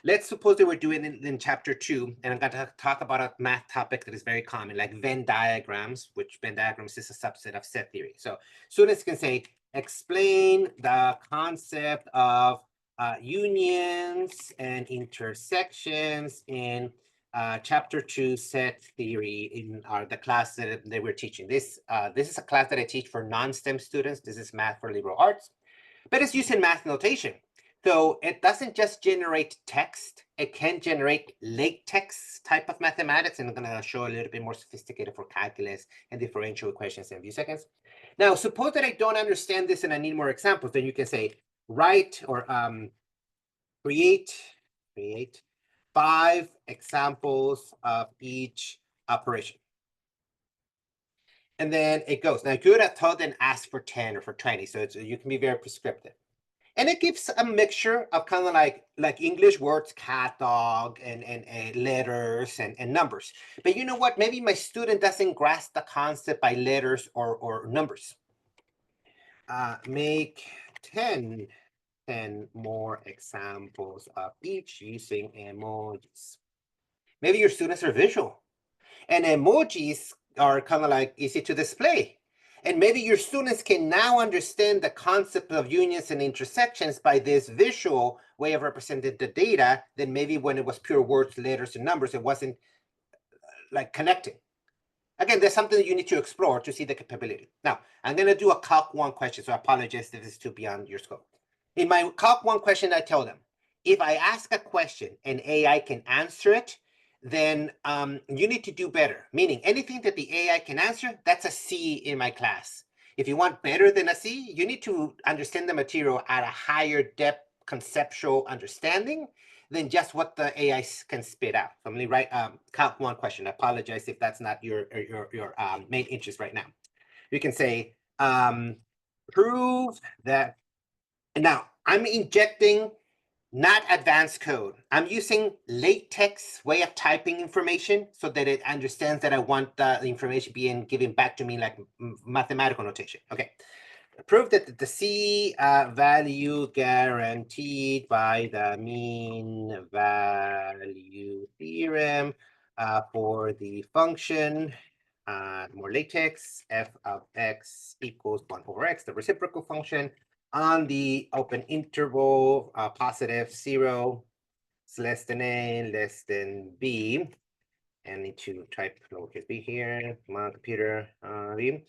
[SPEAKER 2] Let's suppose that we're doing in chapter 2, and I'm going to talk about a math topic that is very common, like Venn diagrams, which Venn diagrams is a subset of set theory. So students can say, explain the concept of unions and intersections in chapter 2 set theory in the class that we're teaching. This is a class that I teach for non-STEM students. This is math for liberal arts, but it's using math notation. So it doesn't just generate text, it can generate latex type of mathematics. And I'm going to show a little bit more sophisticated for calculus and differential equations in a few seconds. Now, suppose that I don't understand this and I need more examples, then you can say write or create 5 examples of each operation. And then it goes. Now, good at thought, then ask for 10 or for 20. So you can be very prescriptive. And it gives a mixture of kind of like English words, cat, dog, and letters and numbers. But you know what? Maybe my student doesn't grasp the concept by letters or numbers. Make 10 more examples of each using emojis. Maybe your students are visual, and emojis are kind of like easy to display. And maybe your students can now understand the concept of unions and intersections by this visual way of representing the data than maybe when it was pure words, letters, and numbers. It wasn't like connecting. Again, there's something that you need to explore to see the capability. Now, I'm going to do a Calc 1 question, so I apologize if this is too beyond your scope. In my Calc 1 question, I tell them, if I ask a question and AI can answer it, then you need to do better. Meaning anything that the AI can answer, that's a C in my class. If you want better than a C, you need to understand the material at a higher depth conceptual understanding than just what the AI can spit out. So I'm going to write Calc 1 question. I apologize if that's not your main interest right now. You can say, prove that. Now, I'm injecting not advanced code. I'm using latex way of typing information so that it understands that I want the information being given back to me like mathematical notation. Okay. Prove that the C value guaranteed by the mean value theorem for the function, more latex, f of x equals 1 over x, the reciprocal function, on the open interval, positive 0 is less than a, less than b. And need to type lowercase b here. Come on, computer. B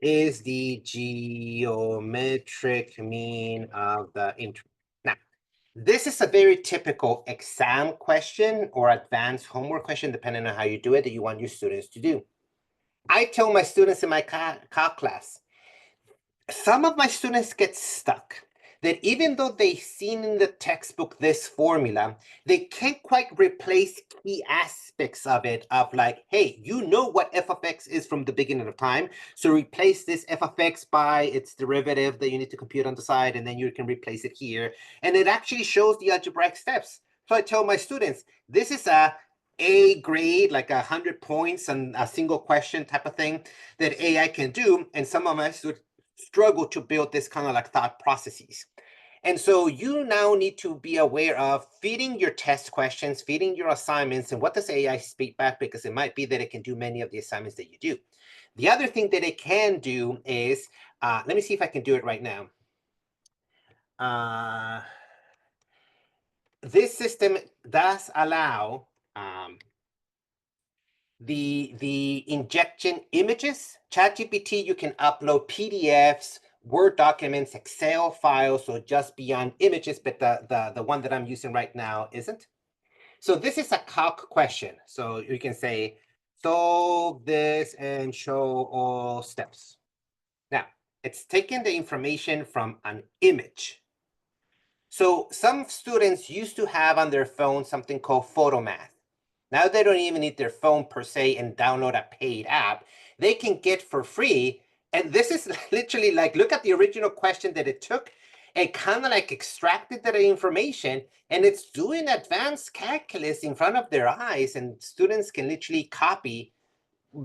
[SPEAKER 2] is the geometric mean of the interval. Now, this is a very typical exam question or advanced homework question, depending on how you do it, that you want your students to do. I tell my students in my calc class, some of my students get stuck that even though they've seen in the textbook this formula, they can't quite replace key aspects of it of like, hey, you know what f of x is from the beginning of time, so replace this f of x by its derivative that you need to compute on the side, and then you can replace it here. And it actually shows the algebraic steps. So I tell my students, this is a grade, like 100 points on a single question type of thing that AI can do. And some of my students struggle to build this kind of like thought processes. And so you now need to be aware of feeding your test questions, feeding your assignments, and what does AI speak back, because it might be that it can do many of the assignments that you do. The other thing that it can do is, let me see if I can do it right now. This system does allow the injection images. ChatGPT, you can upload PDFs, Word documents, Excel files, so just beyond images, but the one that I'm using right now isn't. So this is a calc question. So you can say, solve this and show all steps. Now, it's taking the information from an image. So some students used to have on their phone something called PhotoMath. Now they don't even need their phone per se and download a paid app. They can get for free. And this is literally like, look at the original question that it took and kind of like extracted that information, and it's doing advanced calculus in front of their eyes, and students can literally copy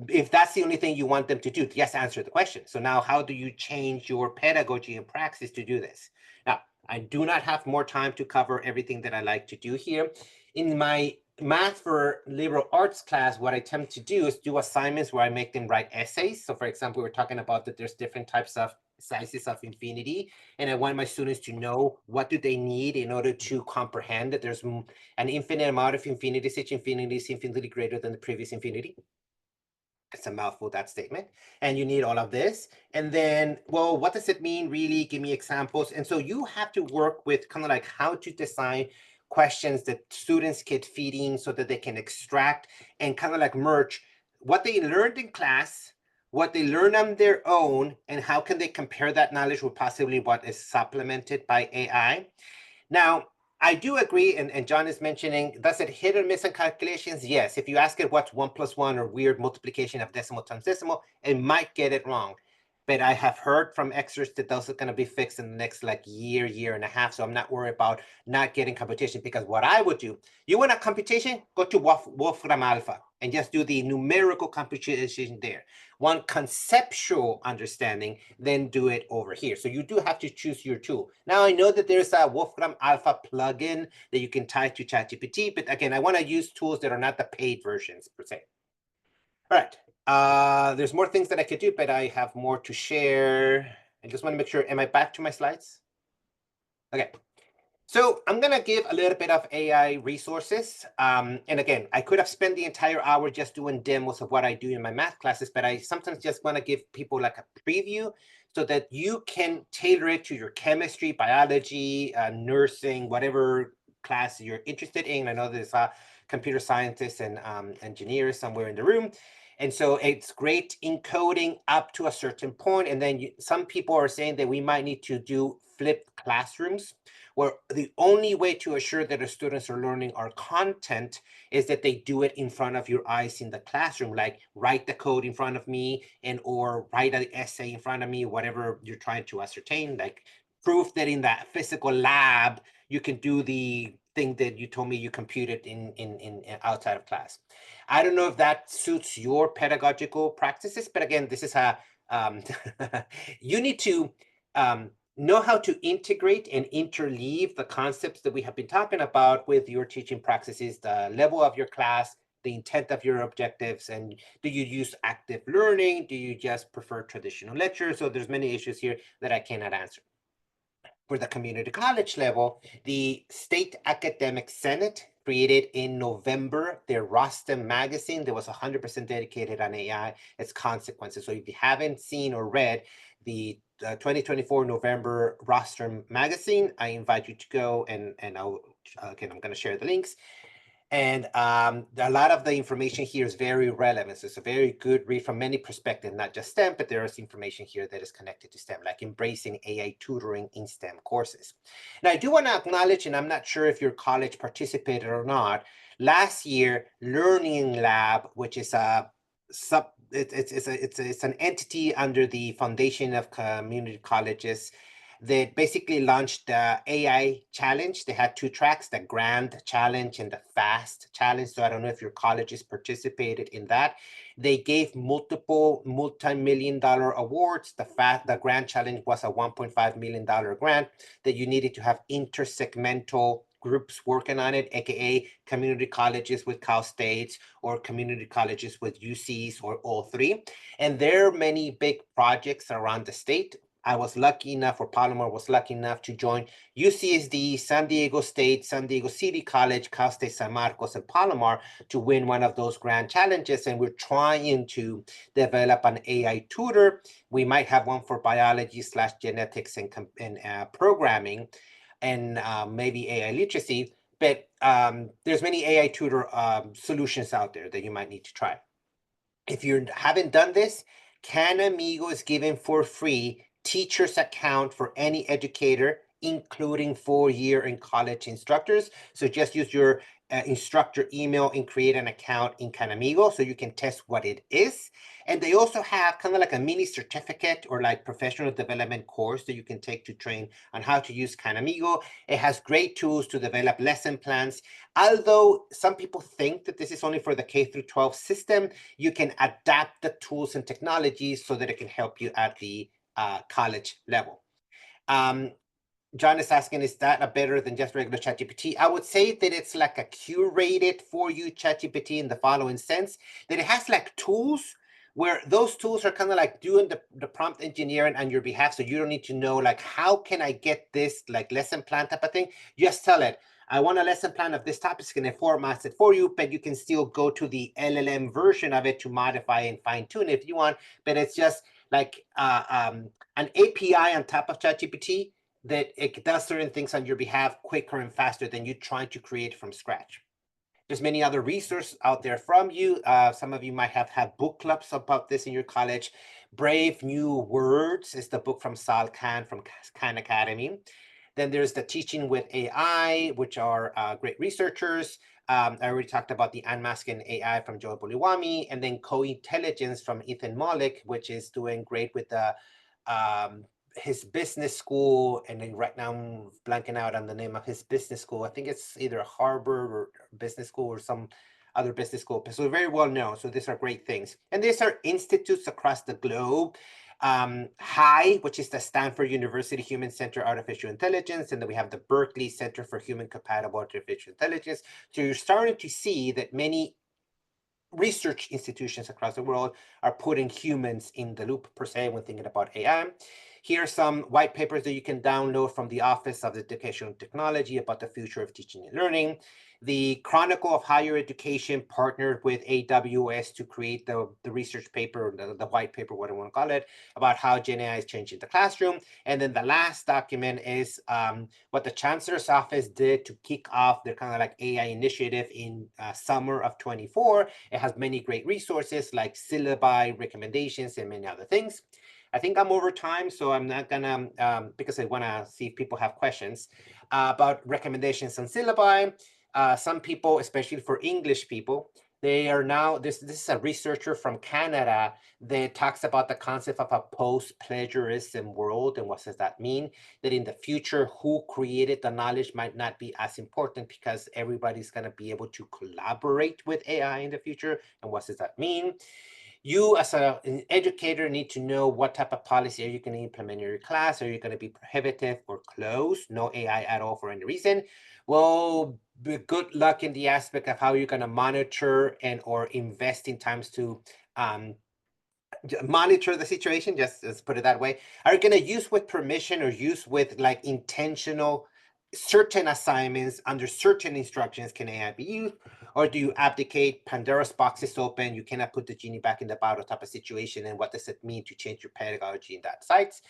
[SPEAKER 2] if that's the only thing you want them to do, just answer the question. So now how do you change your pedagogy and praxis to do this? Now, I do not have more time to cover everything that I like to do here. In my math for liberal arts class, what I tend to do is do assignments where I make them write essays. So for example, we're talking about that there's different types of sizes of infinity, and I want my students to know what do they need in order to comprehend that there's an infinite amount of infinities. Each infinity is infinitely greater than the previous infinity. It's a mouthful, that statement. And you need all of this. And then, well, what does it mean really? Give me examples. And so you have to work with kind of like how to design questions that students get feeding so that they can extract and kind of like merge what they learned in class, what they learn on their own, and how can they compare that knowledge with possibly what is supplemented by AI. Now, I do agree, and John is mentioning, does it hit or miss on calculations? Yes. If you ask it what's 1 + 1 or weird multiplication of decimal times decimal, it might get it wrong. but I have heard from experts that those are going to be fixed in the next like year and a half. So I'm not worried about not getting computation, because what I would do, you want a computation, go to Wolfram Alpha and just do the numerical computation there. One conceptual understanding, then do it over here. So you do have to choose your tool. Now I know that there's a Wolfram Alpha plugin that you can tie to ChatGPT, but again, I want to use tools that are not the paid versions per se. All right, there's more things that I could do, but I have more to share. I just want to make sure, am I back to my slides? Okay. So I'm going to give a little bit of AI resources. And again, I could have spent the entire hour just doing demos of what I do in my math classes, but I sometimes just want to give people like a preview so that you can tailor it to your chemistry, biology, nursing, whatever class you're interested in. I know there's computer scientists and engineers somewhere in the room. And so it's great encoding up to a certain point. And then some people are saying that we might need to do flipped classrooms, where the only way to assure that the students are learning our content is that they do it in front of your eyes in the classroom, like write the code in front of me and or write an essay in front of me, whatever you're trying to ascertain, like proof that in that physical lab, you can do the thing that you told me you computed in outside of class. I don't know if that suits your pedagogical practices, but again, this is a, you need to, know how to integrate and interleave the concepts that we have been talking about with your teaching practices, the level of your class, the intent of your objectives, and do you use active learning? Do you just prefer traditional lectures? So there's many issues here that I cannot answer. For the community college level, the State Academic Senate created in November their Rostam magazine that was 100% dedicated on AI, its consequences. So if you haven't seen or read the 2024 November Rostam magazine, I invite you to go and I'll, again, I'm going to share the links. And a lot of the information here is very relevant. So it's a very good read from many perspectives, not just STEM, but there is information here that is connected to STEM, like embracing AI tutoring in STEM courses. Now, I do want to acknowledge, and I'm not sure if your college participated or not, last year, Learning Lab, which is a it's an entity under the Foundation of Community Colleges that basically launched the AI challenge. They had two tracks, the Grand Challenge and the Fast Challenge. So I don't know if your colleges participated in that. They gave multiple multi-million-dollar awards. The Grand Challenge was a $1.5 million grant that you needed to have intersegmental groups working on it, aka community colleges with Cal States or community colleges with UCs or all three. And there are many big projects around the state. I was lucky enough, or Palomar was lucky enough to join UCSD, San Diego State, San Diego City College, Cal State San Marcos, and Palomar to win one of those grand challenges. And we're trying to develop an AI tutor. We might have one for biology / genetics and programming, and maybe AI literacy. But there's many AI tutor solutions out there that you might need to try. If you haven't done this, CanAmigo is given for free teacher's account for any educator, including 4-year and college instructors. So just use your instructor email and create an account in CanAmigo so you can test what it is. And they also have kind of like a mini certificate or like professional development course that you can take to train on how to use CanAmigo. It has great tools to develop lesson plans. Although some people think that this is only for the K-12 system, you can adapt the tools and technologies so that it can help you at the college level. John is asking, is that a better than just regular ChatGPT? I would say that it's like a curated for you ChatGPT in the following sense, that it has like tools where those tools are kind of like doing the prompt engineering on your behalf. So you don't need to know like, how can I get this like lesson plan type of thing? Just tell it, I want a lesson plan of this topic, it's going to format it for you, but you can still go to the LLM version of it to modify and fine tune if you want. But it's just like an API on top of ChatGPT that it does certain things on your behalf quicker and faster than you trying to create from scratch. There's many other resources out there from you. Some of you might have had book clubs about this in your college. Brave New Words is the book from Sal Khan from Khan Academy. Then there's the Teaching with AI, which are great researchers. I already talked about the Unmasking AI from Joel Buliwami, and then Co-Intelligence from Ethan Mollick, which is doing great with the his business school. And then right now I'm blanking out on the name of his business school. I think it's either Harvard or business school or some other business school. So very well known. So these are great things. And these are institutes across the globe. HI, which is the Stanford University Human Centered Artificial Intelligence, and then we have the Berkeley Center for Human Compatible Artificial Intelligence. So you're starting to see that many research institutions across the world are putting humans in the loop per se when thinking about AI. Here are some white papers that you can download from the Office of Educational Technology about the future of teaching and learning. The Chronicle of Higher Education partnered with AWS to create the research paper, the white paper, what I want to call it, about how GenAI is changing the classroom. And then the last document is what the Chancellor's Office did to kick off their kind of like AI initiative in summer of 24. It has many great resources like syllabi, recommendations, and many other things. I think I'm over time, so I'm not gonna, because I wanna see if people have questions about recommendations on syllabi. Some people, especially for English people, they are now, this is a researcher from Canada that talks about the concept of a post-plagiarism world. And what does that mean? That in the future, who created the knowledge might not be as important because everybody's going to be able to collaborate with AI in the future. And what does that mean? You as an educator need to know what type of policy are you going to implement in your class. Are you going to be prohibitive or closed? No AI at all for any reason. Well, good luck in the aspect of how you're going to monitor and or invest in times to monitor the situation, just let's put it that way. Are you going to use with permission or use with like intentional certain assignments under certain instructions can AI be used? Or do you abdicate? Pandora's box is open. You cannot put the genie back in the bottle type of situation. And what does it mean to change your pedagogy in that sites?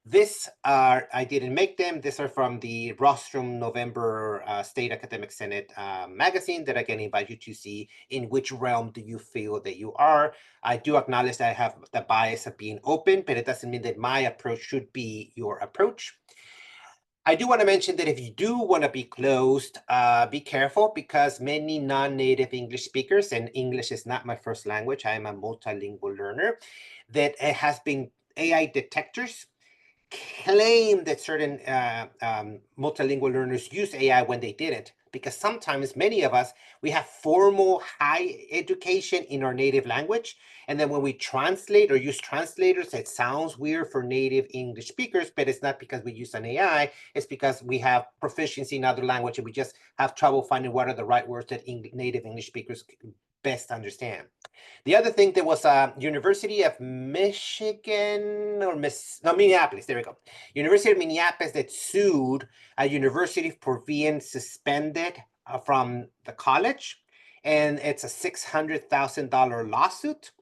[SPEAKER 2] This I didn't make them. These are from the Rostrum November State Academic Senate magazine that I can invite you to see. In which realm do you feel that you are? I do acknowledge that I have the bias of being open, but it doesn't mean that my approach should be your approach. I do want to mention that if you do want to be closed, be careful because many non-native English speakers, and English is not my first language, I am a multilingual learner, that it has been AI detectors claim that certain multilingual learners use AI when they didn't, because sometimes many of us, we have formal high education in our native language. And then when we translate or use translators, it sounds weird for native English speakers, but it's not because we use an AI, it's because we have proficiency in other language and we just have trouble finding what are the right words that native English speakers best understand. The other thing, there was a University of Michigan or Minneapolis, there we go. University of Minneapolis that sued a university for being suspended from the college. And it's a $600,000 lawsuit.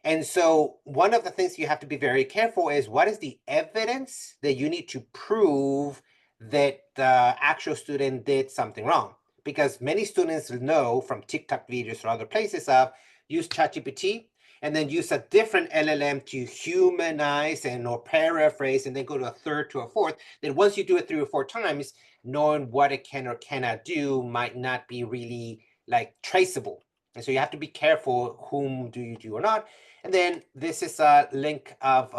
[SPEAKER 2] And so one of the things you have to be very careful is what is the evidence that you need to prove that the actual student did something wrong? Because many students know from TikTok videos or other places of use ChatGPT and then use a different LLM to humanize and or paraphrase and then go to a third to a fourth. Then once you do it 3 or 4 times, knowing what it can or cannot do might not be really like traceable. And so you have to be careful whom do you do or not. And then this is a link of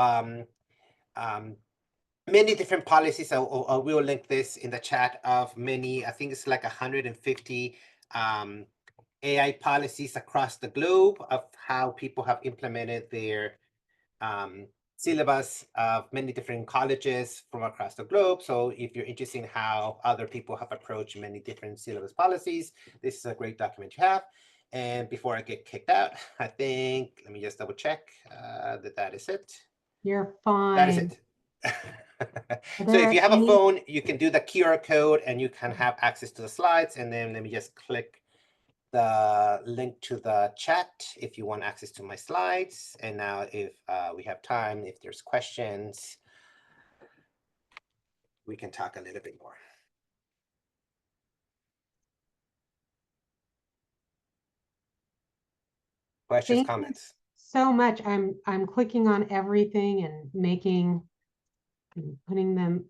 [SPEAKER 2] many different policies. I will link this in the chat of many, I think it's like 150 AI policies across the globe of how people have implemented their syllabus of many different colleges from across the globe. So if you're interested in how other people have approached many different syllabus policies, this is a great document to have. And before I get kicked out, I think, let me just double check that is it.
[SPEAKER 1] You're fine.
[SPEAKER 2] That is it. So if you have a phone, you can do the QR code and you can have access to the slides. And then let me just click the link to the chat if you want access to my slides. And now if we have time, if there's questions, we can talk a little bit more. Questions,
[SPEAKER 1] Thank
[SPEAKER 2] comments?
[SPEAKER 1] so much. I'm clicking on everything and putting them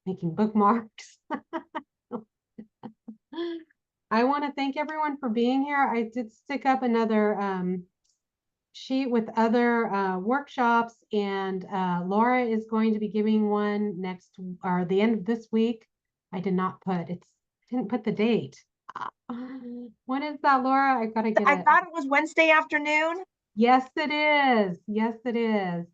[SPEAKER 1] making bookmarks. I want to thank everyone for being here. I did stick up another sheet with other workshops, and Laura is going to be giving one next or the end of this week. I did not put didn't put the date. When is that, Laura? I gotta get
[SPEAKER 4] I
[SPEAKER 1] it.
[SPEAKER 4] thought it was Wednesday afternoon.
[SPEAKER 1] Yes, it is. Yes, it is.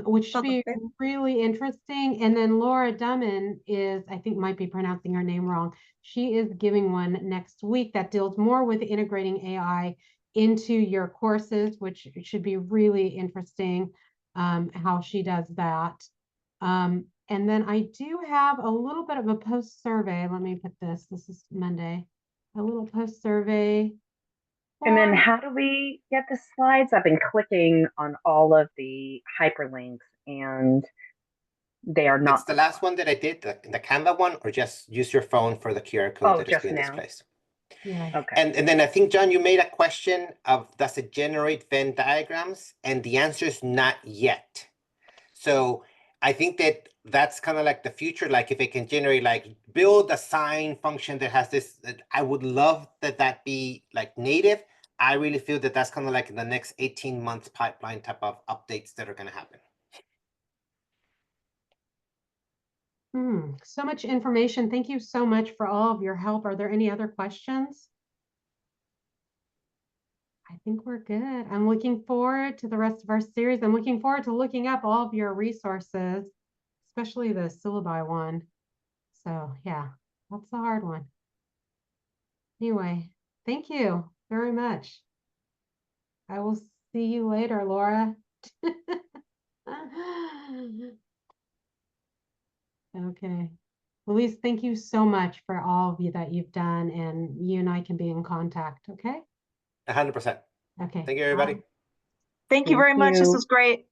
[SPEAKER 1] Which
[SPEAKER 4] So
[SPEAKER 1] should
[SPEAKER 4] the
[SPEAKER 1] be really interesting. And then Laura Dummin is, I think might be pronouncing her name wrong. She is giving one next week that deals more with integrating AI into your courses, which should be really interesting, how she does that. And then I do have a little bit of a post survey. Let me put this is Monday, a little post survey.
[SPEAKER 3] And then how do we get the slides? I've been clicking on all of the hyperlinks and they are not.
[SPEAKER 2] It's the last one that I did, the Canva one, or just use your phone for the QR code that is
[SPEAKER 3] just
[SPEAKER 2] being
[SPEAKER 3] now.
[SPEAKER 2] displayed.
[SPEAKER 1] Yeah.
[SPEAKER 3] Okay.
[SPEAKER 2] And then I think, John, you made a question of, does it generate Venn diagrams? And the answer is not yet. So I think that that's kind of like the future. Like if it can generate, like build a sign function that has this, I would love that be like native. I really feel that that's kind of like the next 18 months pipeline type of updates that are going to happen.
[SPEAKER 1] So much information. Thank you so much for all of your help. Are there any other questions? I think we're good. I'm looking forward to the rest of our series. I'm looking forward to looking up all of your resources, especially the syllabi one. So yeah, that's the hard one. Anyway, thank you very much. I will see you later, Laura. Okay. Luis, thank you so much for all of you that you've done, and you and I can be in contact, okay?
[SPEAKER 2] 100%.
[SPEAKER 1] Okay.
[SPEAKER 2] Thank you, everybody.
[SPEAKER 1] Bye.
[SPEAKER 4] Thank you very much. This was great.